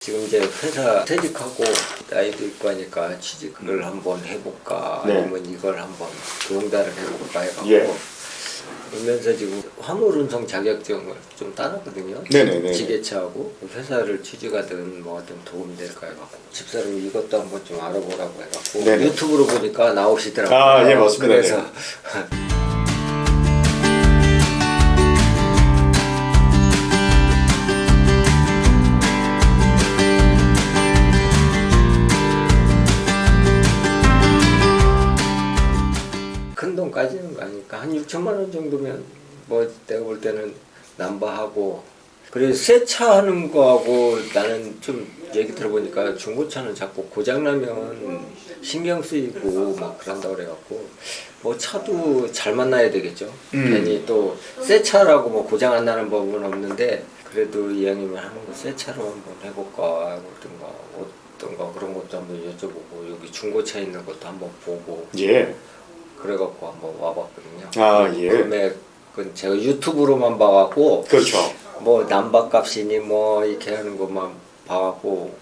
지금 이제 회사 퇴직하고 나이도 있고 하니까 취직을 한번 해볼까 네. 아니면 이걸 한번 동달을 해볼까 해갖고 예. 그러면서 지금 화물운송 자격증을 좀 따놨거든요. 네네네. 지게차하고 회사를 취직하든 뭐 하든 도움이 될까 해갖고 집사람이 이것도 한번 좀 알아보라고 해갖고 네네. 유튜브로 보니까 나오시더라고요. 아, 예, 맞습니다. 그래서 네. 큰 돈까지는 아니까 한 6천만 원 정도면 뭐 내가 볼 때는 남바하고 그래서 새 차 하는 거하고 나는 좀 얘기 들어보니까 중고차는 자꾸 고장나면 신경 쓰이고 막 그런다 그래갖고 뭐 차도 잘 만나야 되겠죠. 괜히 또 새 차라고 뭐 고장 안 나는 법은 없는데 그래도 이왕이면 하는 거 새 차로 한번 해볼까 어떤가 그런 것도 한번 여쭤보고 여기 중고차 있는 것도 한번 보고 예. 그래갖고 한번 와봤거든요. 아, 예. 금액은 제가 유튜브로만 봐갖고 그렇죠. 뭐 남바값이니 뭐 이렇게 하는 것만 봐갖고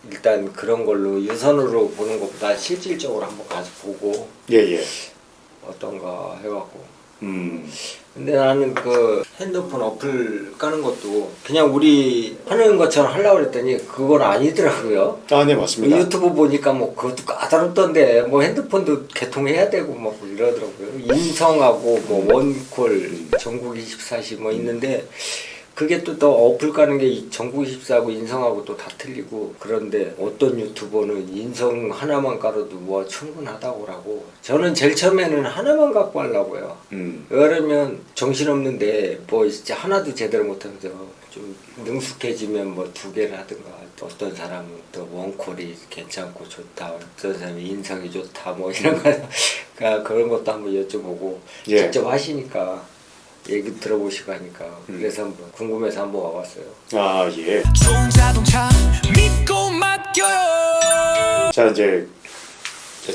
일단 그런 걸로 유선으로 보는 것보다 실질적으로 한번 가서 보고 예, 예. 어떤가 해갖고 음. 근데 나는 그 핸드폰 어플 까는 것도 그냥 우리 하는 것처럼 하려고 그랬더니 그건 아니더라고요. 아, 네, 맞습니다. 유튜브 보니까 뭐 그것도 까다롭던데 뭐 핸드폰도 개통해야 되고 뭐 이러더라고요. 인성하고 뭐 원콜 전국 24시 뭐 있는데 그게 또 어플 까는 게 전국 24하고 인성하고 또 다 틀리고 그런데 어떤 유튜버는 인성 하나만 깔아도 뭐 충분하다고 하고 저는 제일 처음에는 하나만 갖고 하려고요. 왜냐면 정신없는데 뭐 진짜 하나도 제대로 못하면서 좀 능숙해지면 뭐 두 개를 하든가 또 어떤 사람은 또 원콜이 괜찮고 좋다 어떤 사람이 인성이 좋다 뭐 이런 거 그러니까 그런 것도 한번 여쭤보고 예. 직접 하시니까 얘기 들어보시고 하니까 그래서 한번 궁금해서 한번 와봤어요. 아, 예. 좋은 자동차 믿고 맡겨요. 자, 이제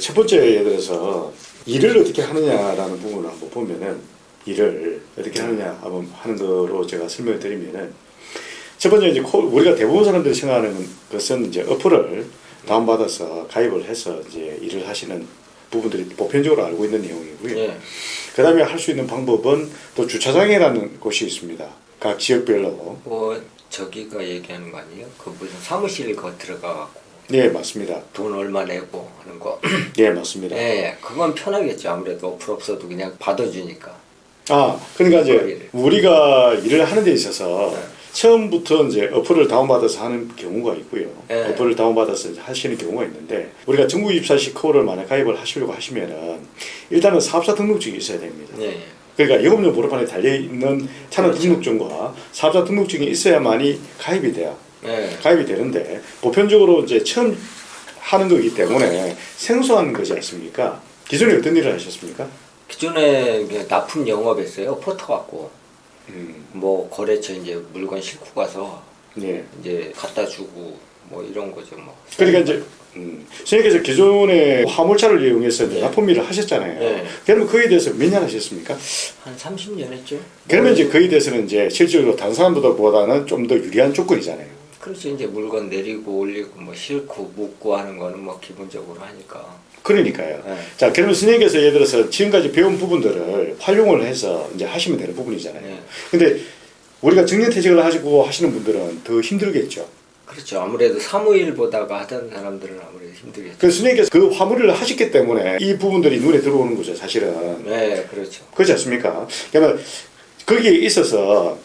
첫 번째 예를 들어서 일을 어떻게 하느냐라는 부분을 한번 보면은 일을 어떻게 하느냐 한번 하는 거로 제가 설명을 드리면은 첫 번째 이제 우리가 대부분 사람들이 생각하는 것은 이제 어플을 다운받아서 가입을 해서 이제 일을 하시는 부분들이 보편적으로 알고 있는 내용이고요. 예. 그 다음에 할 수 있는 방법은 또 주차장이라는 곳이 있습니다. 각 지역별로. 뭐 저기가 얘기하는 거 아니에요? 그 무슨 사무실 거 들어가갖고 네, 맞습니다. 돈 얼마 내고 하는 거. 네, 맞습니다. 예, 그건 편하겠죠. 아무래도 어플 없어도 그냥 받아주니까. 아, 그러니까 이제 거리를. 우리가 일을 하는 데 있어서 네. 처음부터 이제 어플을 다운받아서 하는 경우가 있고요. 네. 어플을 다운받아서 하시는 경우가 있는데 우리가 전국 24시 코어를 만약 가입을 하시려고 하시면은 일단은 사업자 등록증이 있어야 됩니다. 예. 그러니까 영업용 번호판에 달려있는 차량 그렇죠. 등록증과 사업자 등록증이 있어야만이 가입이 돼요. 예. 가입이 되는데 보편적으로 이제 처음 하는 거기 때문에 생소한 거지 않습니까? 기존에 어떤 일을 하셨습니까? 기존에 그냥 납품 영업했어요. 포터 갖고 음, 뭐 거래처 이제 물건 싣고 가서 예. 이제 갖다 주고 뭐 이런 거죠 뭐. 그러니까 이제 선생님께서 기존에 화물차를 이용해서 이제 네. 납품 일을 하셨잖아요. 네. 그러면 거기에 대해서 몇 년 하셨습니까? 한 30년 했죠. 그러면 이제 거기에 대해서는 이제 실질적으로 다른 사람보다는 좀 더 유리한 조건이잖아요. 그렇죠. 이제 물건 내리고 올리고 뭐 싣고 묵고 하는 거는 뭐 기본적으로 하니까. 그러니까요. 네. 자, 그러면 선생님께서 예를 들어서 지금까지 배운 부분들을 활용을 해서 이제 하시면 되는 부분이잖아요. 네. 근데 우리가 정년퇴직을 하시고 하시는 분들은 더 힘들겠죠. 그렇죠. 아무래도 사무일 보다가 하던 사람들은 아무래도 힘들겠죠. 그래서 선생님께서 그 화물을 하셨기 때문에 이 부분들이 눈에 들어오는 거죠, 사실은. 네, 그렇죠. 그렇지 않습니까? 그러면 거기에 있어서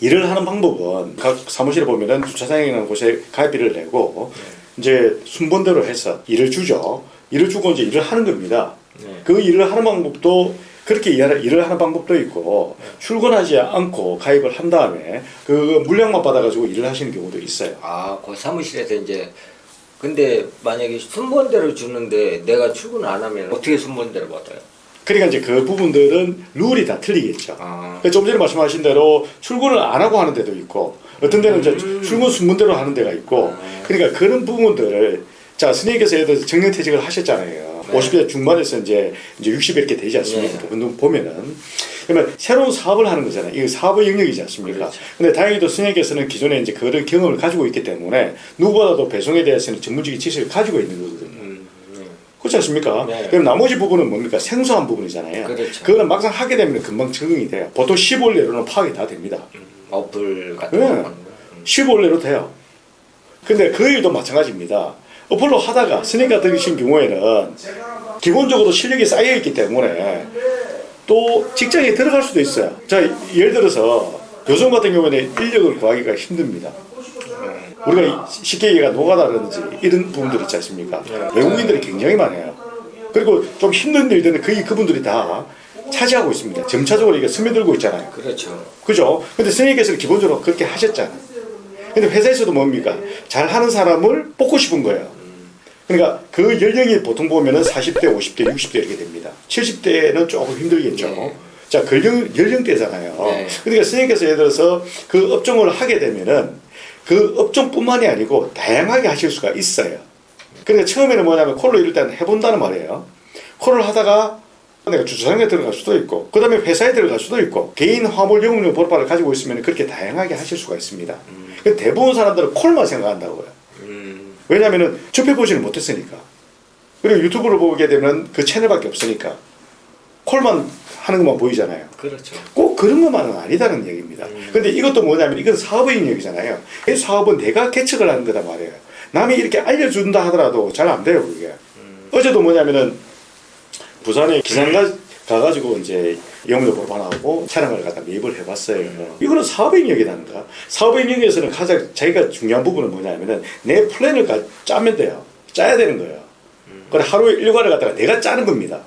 일을 하는 방법은 각 사무실에 보면은 주차장이라는 곳에 가입비를 내고 이제 순번대로 해서 일을 주죠. 일을 주고 이제 일을 하는 겁니다. 네. 그 일을 하는 방법도 그렇게 일을 하는 방법도 있고 출근하지 않고 가입을 한 다음에 그 물량만 받아가지고 일을 하시는 경우도 있어요. 아, 그 사무실에서 이제 근데 만약에 순번대로 주는데 내가 출근 안 하면 어떻게 순번대로 받아요? 그러니까 이제 그 부분들은 룰이 다 틀리겠죠. 아. 좀 전에 말씀하신 대로 출근을 안 하고 하는 데도 있고 어떤 데는 이제 출근 순번대로 하는 데가 있고 그러니까 그런 부분들을 자, 선생님께서 예를 들어서 정년퇴직을 하셨잖아요. 네. 50대 중반에서 이제 60에 이렇게 되지 않습니까? 네. 보면은 그러면 새로운 사업을 하는 거잖아요. 이거 사업의 영역이지 않습니까? 그렇죠. 근데 다행히도 선생님께서는 기존에 이제 그런 경험을 가지고 있기 때문에 누구보다도 배송에 대해서는 전문적인 지식을 가지고 있는 거거든요. 그렇지 않습니까? 네. 그럼 나머지 부분은 뭡니까? 생소한 부분이잖아요. 그렇죠. 그거는 막상 하게 되면 금방 적응이 돼요. 보통 15일 내로는 파악이 다 됩니다. 어플 같은 네. 거. 15일 내로 돼요. 근데 그 일도 마찬가지입니다. 어플로 하다가 스님 같은 경우에는 기본적으로 실력이 쌓여 있기 때문에 또 직장에 들어갈 수도 있어요. 자, 예를 들어서 요즘 같은 경우에는 인력을 구하기가 힘듭니다. 우리가 쉽게 얘기가 노가다라든지 이런 부분들 있지 않습니까? 외국인들이 굉장히 많아요. 그리고 좀 힘든 일들은 거의 그분들이 다 차지하고 있습니다. 점차적으로 이게 스며들고 있잖아요. 그렇죠. 그죠? 근데 선생님께서는 기본적으로 그렇게 하셨잖아요. 근데 회사에서도 뭡니까? 잘하는 사람을 뽑고 싶은 거예요. 그러니까 그 연령이 보통 보면은 40대, 50대, 60대 이렇게 됩니다. 70대는 조금 힘들겠죠. 네. 자, 그 연령대잖아요. 네. 그러니까 선생님께서 예를 들어서 그 업종을 하게 되면은 그 업종뿐만이 아니고 다양하게 하실 수가 있어요. 그러니까 처음에는 뭐냐면 콜로 일단 해본다는 말이에요. 콜을 하다가 내가 주차장에 들어갈 수도 있고, 그 다음에 회사에 들어갈 수도 있고, 개인 화물 영업용 번호판을 가지고 있으면 그렇게 다양하게 하실 수가 있습니다. 대부분 사람들은 콜만 생각한다고요. 왜냐하면 접해보지는 못했으니까. 그리고 유튜브를 보게 되면 그 채널밖에 없으니까 콜만 하는 것만 보이잖아요. 그렇죠. 꼭 그런 것만은 아니다는 얘기입니다. 근데 이것도 뭐냐면 이건 사업의 영역이잖아요. 이 사업은 내가 개척을 하는 거단 말이에요. 남이 이렇게 알려준다 하더라도 잘 안 돼요, 그게. 어제도 뭐냐면은 부산에 기상 가가지고 이제 영업용 번호판하고 차량을 갖다 매입을 해봤어요. 이거는 사업의 영역이라는가. 사업의 영역에서는 가장 자기가 중요한 부분은 뭐냐면은 내 플랜을 짜면 돼요. 짜야 되는 거예요. 그래 하루에 일과를 갖다가 내가 짜는 겁니다.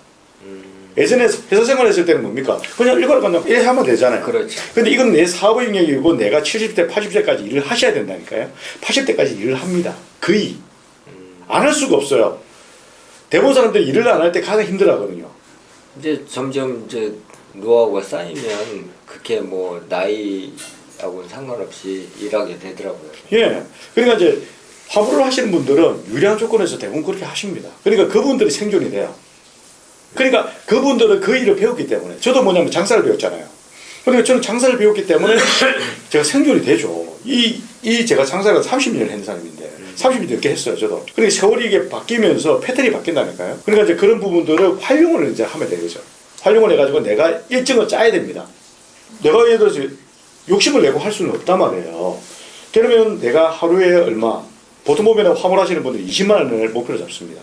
예전에 회사 생활했을 때는 뭡니까? 그냥 일과를 갖다 이렇게 하면 되잖아요. 그렇죠. 근데 이건 내 사업의 영역이고 내가 70대, 80대까지 일을 하셔야 된다니까요. 80대까지 일을 합니다. 거의. 안 할 수가 없어요. 대부분 사람들이 일을 안 할 때 가장 힘들어 하거든요. 이제 점점 이제 노하우가 쌓이면 그렇게 뭐 나이하고는 상관없이 일하게 되더라고요. 예. 그러니까 이제 화물을 하시는 분들은 유리한 조건에서 대부분 그렇게 하십니다. 그러니까 그분들이 생존이 돼요. 그러니까 그분들은 그 일을 배웠기 때문에 저도 뭐냐면 장사를 배웠잖아요. 그러니까 저는 장사를 배웠기 때문에 제가 생존이 되죠. 제가 장사를 30년 했는 사람인데 30년 넘게 했어요, 저도. 그러니까 세월이 이게 바뀌면서 패턴이 바뀐다니까요. 그러니까 이제 그런 부분들을 활용을 이제 하면 되겠죠. 활용을 해가지고 내가 일정을 짜야 됩니다. 내가 예를 들어서 욕심을 내고 할 수는 없단 말이에요. 그러면 내가 하루에 얼마, 보통 보면 화물 하시는 분들이 20만 원을 목표로 잡습니다.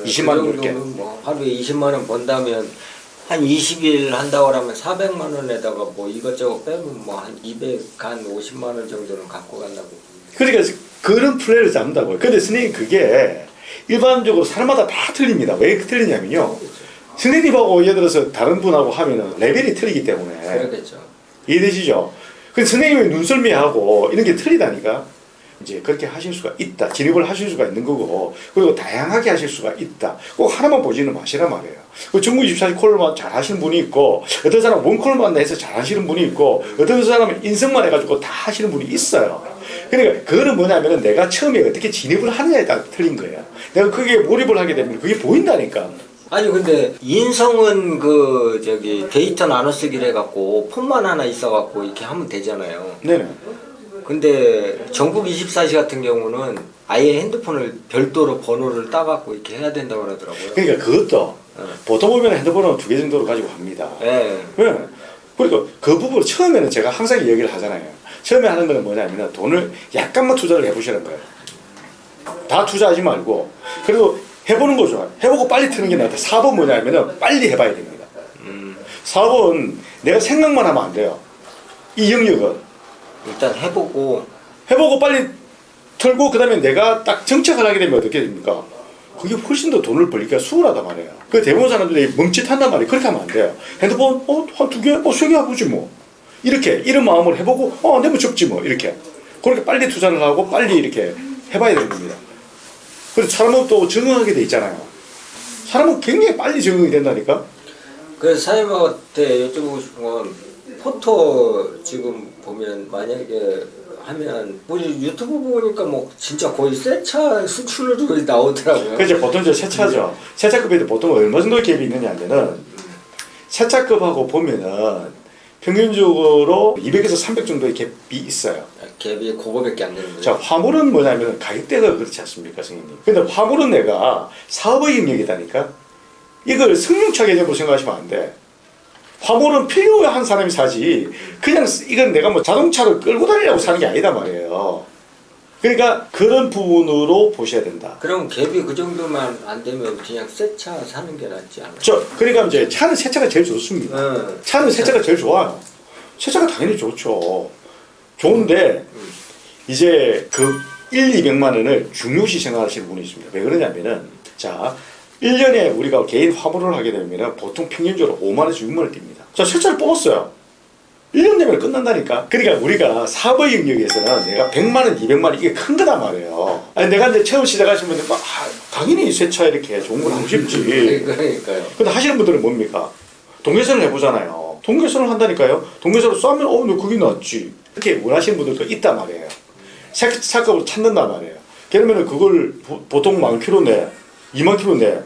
20만 원 이렇게. 뭐 하루에 20만 원 번다면 한 20일 한다고 하면 400만 원에다가 뭐 이것저것 빼면 뭐 한 250만 원 정도는 갖고 간다고. 그러니까 그런 플레이를 잡는다고요. 근데 선생님 그게 일반적으로 사람마다 다 틀립니다. 왜 틀리냐면요. 선생님하고 예를 들어서 다른 분하고 하면은 레벨이 틀리기 때문에. 그러겠죠. 이해되시죠? 근데 선생님의 눈썰미하고 이런 게 틀리다니까. 이제 그렇게 하실 수가 있다. 진입을 하실 수가 있는 거고, 그리고 다양하게 하실 수가 있다. 꼭 하나만 보지는 마시란 말이에요. 그 전국 24시 콜만 잘 하시는 분이 있고, 어떤 사람은 원콜만 해서 잘 하시는 분이 있고, 어떤 사람은 인성만 해가지고 다 하시는 분이 있어요. 그러니까 그거는 뭐냐면은 내가 처음에 어떻게 진입을 하느냐에 따라 틀린 거예요. 내가 그게 몰입을 하게 되면 그게 보인다니까. 아니 근데 인성은 그 저기 데이터 나눠 쓰기를 해갖고 폰만 하나 있어갖고 이렇게 하면 되잖아요. 네네. 근데 전국 24시 같은 경우는 아예 핸드폰을 별도로 번호를 따갖고 이렇게 해야 된다고 그러더라고요. 그러니까 그것도 보통 보면 핸드폰은 2개 정도로 가지고 합니다. 네. 네. 그러니까 그 부분을 처음에는 제가 항상 얘기를 하잖아요. 처음에 하는 거는 뭐냐면 돈을 약간만 투자를 해보시는 거예요. 다 투자하지 말고. 그리고 해보는 거 좋아요. 해보고 빨리 트는 게 낫다. 사업은 뭐냐면은 빨리 해봐야 됩니다. 사업은 내가 생각만 하면 안 돼요. 이 영역은. 일단 해보고 빨리 털고 그 다음에 내가 딱 정착을 하게 되면 어떻게 됩니까? 그게 훨씬 더 돈을 벌기가 수월하단 말이에요. 그 대부분 사람들이 멈칫한단 말이에요. 그렇게 하면 안 돼요. 핸드폰 한 2개? 3개 해보지 뭐. 이렇게 이런 마음으로 해보고 안 되면 접지 뭐. 이렇게 그렇게 빨리 투자를 하고 빨리 이렇게 해봐야 되는 겁니다. 그래서 사람은 또 적응하게 돼 있잖아요. 사람은 굉장히 빨리 적응이 된다니까. 그래서 사장님한테 여쭤보고 싶은 건 포토 지금 보면 만약에 하면 우리 유튜브 보니까 뭐 진짜 거의 새 차 수출로 거의 나오더라고요. 그렇죠. 보통 이제 새 차죠. 새 차급에도 보통 얼마 정도 갭이 있느냐 하면은 새 차급하고 보면은 평균적으로 200에서 300 정도의 갭이 있어요. 갭이 그거밖에 안 되는 거예요. 자, 화물은 뭐냐면 가격대가 그렇지 않습니까, 선생님? 근데 화물은 내가 사업의 영역이다니까? 이걸 승용차 개념으로 생각하시면 안 돼. 화물은 필요한 사람이 사지, 그냥 이건 내가 뭐 자동차를 끌고 다니려고 사는 게 아니다 말이에요. 그러니까 그런 부분으로 보셔야 된다. 그럼 갭이 그 정도만 안 되면 그냥 새 차 사는 게 낫지 않아요? 그러니까 이제 차는 새 차가 제일 좋습니다. 차는 새 차가 제일 좋아요. 새 차가 당연히 좋죠. 좋은데 이제 그 200만 원을 중요시 생각하시는 분이 있습니다. 왜 그러냐면은 자 1년에 우리가 개인 화물을 하게 되면 보통 평균적으로 5만 원에서 6만 원 뜁니다. 자, 새 차를 뽑았어요. 1년 되면 끝난다니까. 그러니까 우리가 사업의 영역에서는 내가 100만 원, 200만 원 이게 큰 거단 말이에요. 아니 내가 이제 처음 시작하신 분들 막 당연히 새 차 이렇게 좋은 걸 하고 싶지. 그러니까요. 근데 하시는 분들은 뭡니까? 동계선을 해보잖아요. 동계선을 한다니까요. 동계선을 쏘면 너 그게 낫지. 이렇게 원하시는 분들도 있단 말이에요. 차급으로 찾는단 말이에요. 그러면은 그걸 보통 10,000km 내, 20,000km 내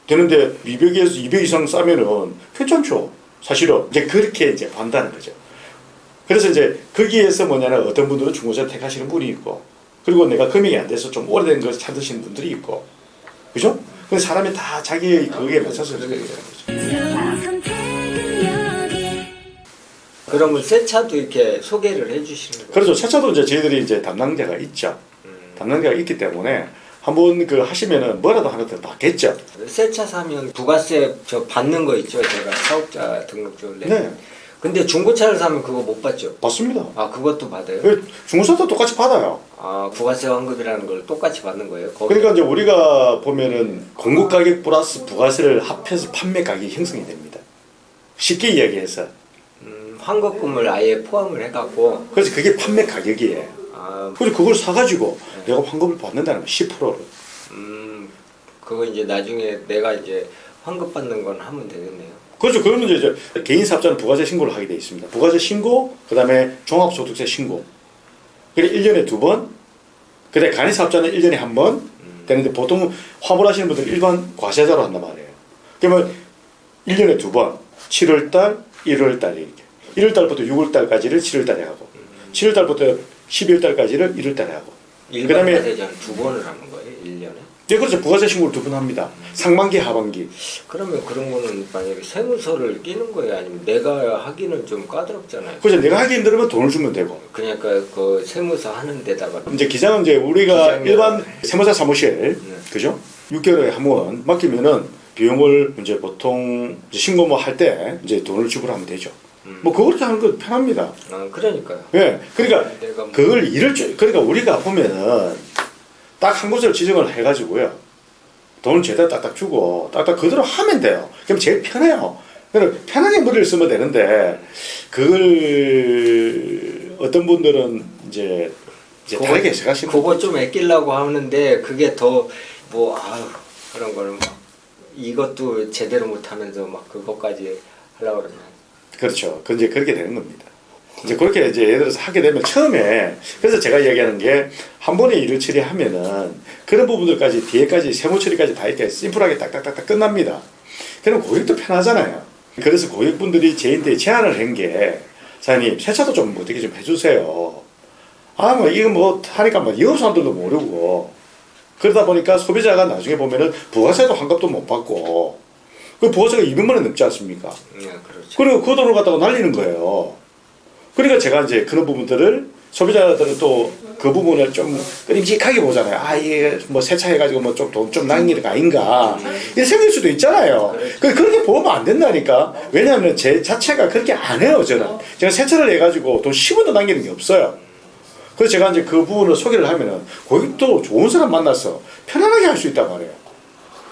되는데 200에서 200 이상 싸면은 괜찮죠. 사실은 이제 그렇게 이제 본다는 거죠. 그래서 이제 거기에서 뭐냐면 어떤 분들은 중고차를 택하시는 분이 있고, 그리고 내가 금액이 안 돼서 좀 오래된 걸 찾으시는 분들이 있고, 그죠? 근데 사람이 다 자기의 거기에 맞춰서 이렇게 되는 거죠. 그러면 새 차도 이렇게 소개를 해주시는 거예요? 그렇죠. 새 차도 이제 저희들이 이제 담당자가 있죠. 담당자가 있기 때문에 한번 그 하시면은 뭐라도 하나 더 받겠죠. 새 차 사면 부가세 저 받는 거 있죠. 제가 사업자 등록증을 내. 네. 근데 중고차를 사면 그거 못 받죠? 받습니다. 아 그것도 받아요? 중고차도 똑같이 받아요. 아 부가세 환급이라는 걸 똑같이 받는 거예요? 거기? 그러니까 이제 우리가 보면은 공급 가격 플러스 부가세를 합해서 판매 가격이 형성이 됩니다. 쉽게 이야기해서. 환급금을 아예 포함을 해갖고. 그래서 그게 판매 가격이에요. 아, 그래서 그걸 사가지고 내가 환급을 받는다는 거 10%를. 그거 이제 나중에 내가 이제 환급 받는 건 하면 되겠네요. 그렇죠. 그러면 이제 개인 사업자는 부가세 신고를 하게 돼 있습니다. 부가세 신고, 그 다음에 종합소득세 신고. 그래 1년에 2번. 그다음에 간이 사업자는 1년에 1번 되는데 보통 화물하시는 분들은 일반 과세자로 한단 말이에요. 그러면 1년에 2번. 7월달, 1월달 이렇게. 1월달부터 6월달까지를 7월달에 하고, 7월달부터 12월달까지를 1월달에 하고. 일반 과세자는 2번을 하는 거예요? 1년에? 네, 그렇죠. 부가세 신고를 2번 합니다. 상반기, 하반기. 그러면 그런 거는 만약에 세무서를 끼는 거예요? 아니면 내가 하기는 좀 까다롭잖아요. 그렇죠. 내가 하기 힘들면 돈을 주면 되고. 그러니까 그 세무서 하는 데다가 이제 기장은 이제 우리가 기장은- 일반 세무사 사무실, 그죠? 6개월에 한 번 맡기면은 비용을 이제 보통 이제 신고 뭐 할 때 이제 돈을 지불하면 되죠. 뭐 그렇게 하는 거 편합니다. 아, 그러니까요. 예. 그러니까 내가 뭐- 그걸 그러니까 우리가 보면은 딱 한 곳을 지정을 해가지고요. 돈을 제대로 딱딱 주고 딱딱 그대로 하면 돼요. 그럼 제일 편해요. 그러니까 편하게 머리를 쓰면 되는데 그걸 어떤 분들은 이제 다르게 생각하시는 그거 좀 아끼려고 하는데 그게 더 뭐 아유 그런 거는 막 이것도 제대로 못하면서 막 그것까지 하려고 그러면 그렇죠. 그 이제 그렇게 되는 겁니다. 이제 그렇게 이제 예를 들어서 하게 되면 처음에 그래서 제가 이야기하는 게 한 번에 일을 처리하면은 그런 부분들까지 뒤에까지 세무 처리까지 다 이렇게 심플하게 딱딱딱딱 끝납니다. 그럼 고객도 편하잖아요. 그래서 고객분들이 저희한테 제안을 한 게 사장님 세차도 좀 어떻게 좀 해주세요. 아 뭐 이거 뭐 하니까 뭐 영업 사람들도 모르고 그러다 보니까 소비자가 나중에 보면은 부가세도 환급도 못 받고 그 부가세가 200만 원 넘지 않습니까? 그렇죠. 그리고 그 돈을 갖다가 날리는 거예요. 그러니까 제가 이제 그런 부분들을 소비자들은 또 그 부분을 좀 끔찍하게 보잖아요. 아, 이게 뭐 세차해가지고 뭐 좀 돈 좀 남기는 거 아닌가. 이렇게 생길 수도 있잖아요. 그렇게 보면 안 된다니까. 왜냐하면 제 자체가 그렇게 안 해요, 저는. 제가 세차를 해가지고 돈 10원도 남기는 게 없어요. 그래서 제가 이제 그 부분을 소개를 하면은 고객도 좋은 사람 만나서 편안하게 할 수 있단 말이에요.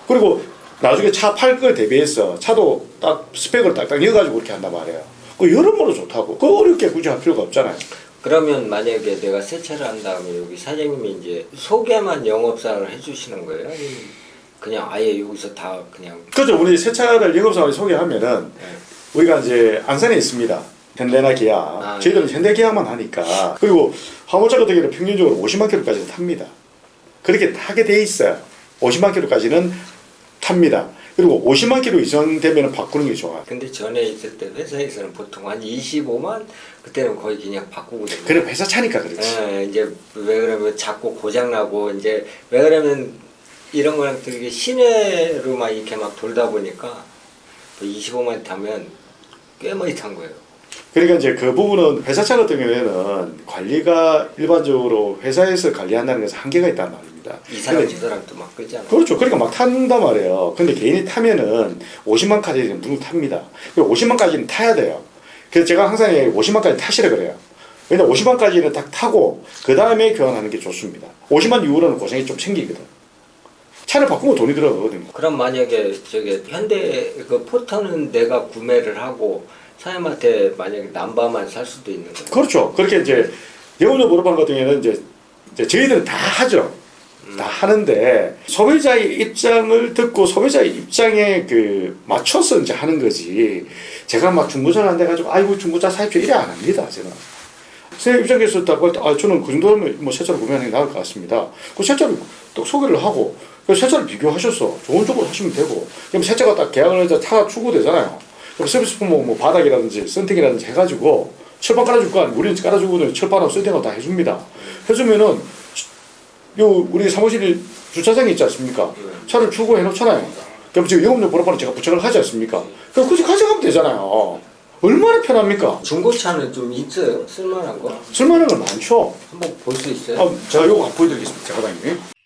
그리고 나중에 차 팔 거 대비해서 차도 딱 스펙을 딱딱 넣어가지고 그렇게 한단 말이에요. 그 여러모로 좋다고. 그 어렵게 굳이 할 필요가 없잖아요. 그러면 만약에 내가 세차를 한 다음에 여기 사장님이 이제 소개만 영업사를 해주시는 거예요? 아니면 그냥 아예 여기서 다 그냥 그렇죠. 우리 세차를 영업사원에 소개하면은 우리가 이제 안산에 있습니다. 현대나 기아. 저희들은 현대 기아만 하니까. 그리고 화물차 같은 경우는 평균적으로 50만 킬로까지 탑니다. 그렇게 타게 돼 있어요. 50만 킬로까지는 탑니다. 그리고 50만 킬로 이상 되면 바꾸는 게 좋아요. 근데 전에 있을 때 회사에서는 보통 한 25만 그때는 거의 그냥 바꾸거든요. 그래 회사 차니까 그렇지. 예, 이제 왜 그러면 자꾸 고장 나고 이제 왜 그러면 이런 거랑 되게 시내로만 이렇게 막 돌다 보니까 25만 타면 꽤 많이 탄 거예요. 그러니까 이제 그 부분은 회사 차 같은 경우에는 관리가 일반적으로 회사에서 관리한다는 것은 한계가 있단 말입니다. 이 사람 근데 저 사람 또 막 끌잖아. 그렇죠. 그러니까 막 탄단 말이에요. 근데 개인이 타면은 50만까지는 무조건 탑니다. 50만까지는 타야 돼요. 그래서 제가 항상 50만까지 타시라 그래요. 왜냐면 50만까지는 딱 타고 그 다음에 교환하는 게 좋습니다. 50만 이후로는 고생이 좀 생기거든. 차를 바꾸면 돈이 들어가거든요. 그럼 만약에 저기 현대 그 포터는 내가 구매를 하고 사장님한테 만약에 남바만 살 수도 있는 거예요. 그렇죠. 그렇게 이제 영업용 보로판 같은 경우에는 이제 저희들은 다 하죠. 다 하는데 소비자의 입장을 듣고 소비자의 입장에 그 맞춰서 이제 하는 거지. 제가 막 중고차를 안 돼가지고 아이고 중고차 사입시오 이래 안 합니다. 제가. 선생님 입장에서 딱 저는 그 정도면 뭐 새 차를 구매하는 게 나을 것 같습니다. 그 새 차를 또 소개를 하고 새 차를 비교하셔서 좋은 쪽으로 하시면 되고 그럼 새 차가 딱 계약을 해서 차가 출고되잖아요. 그럼 서비스품 뭐 바닥이라든지 썬팅이라든지 해가지고 철판 깔아줄 거 아니에요. 우리는 깔아주고는 철판하고 썬팅하고 다 해줍니다. 해주면은 요 우리 사무실 주차장이 있지 않습니까? 차를 출고해 놓잖아요. 그럼 지금 영업용 보로판을 제가 부착을 하지 않습니까? 그럼 굳이 가져가면 되잖아요. 얼마나 편합니까? 중고차는 좀 있어요? 쓸만한 거? 쓸만한 건 많죠. 한번 볼 수 있어요? 제가 요거 한번 보여드리겠습니다. 사장님.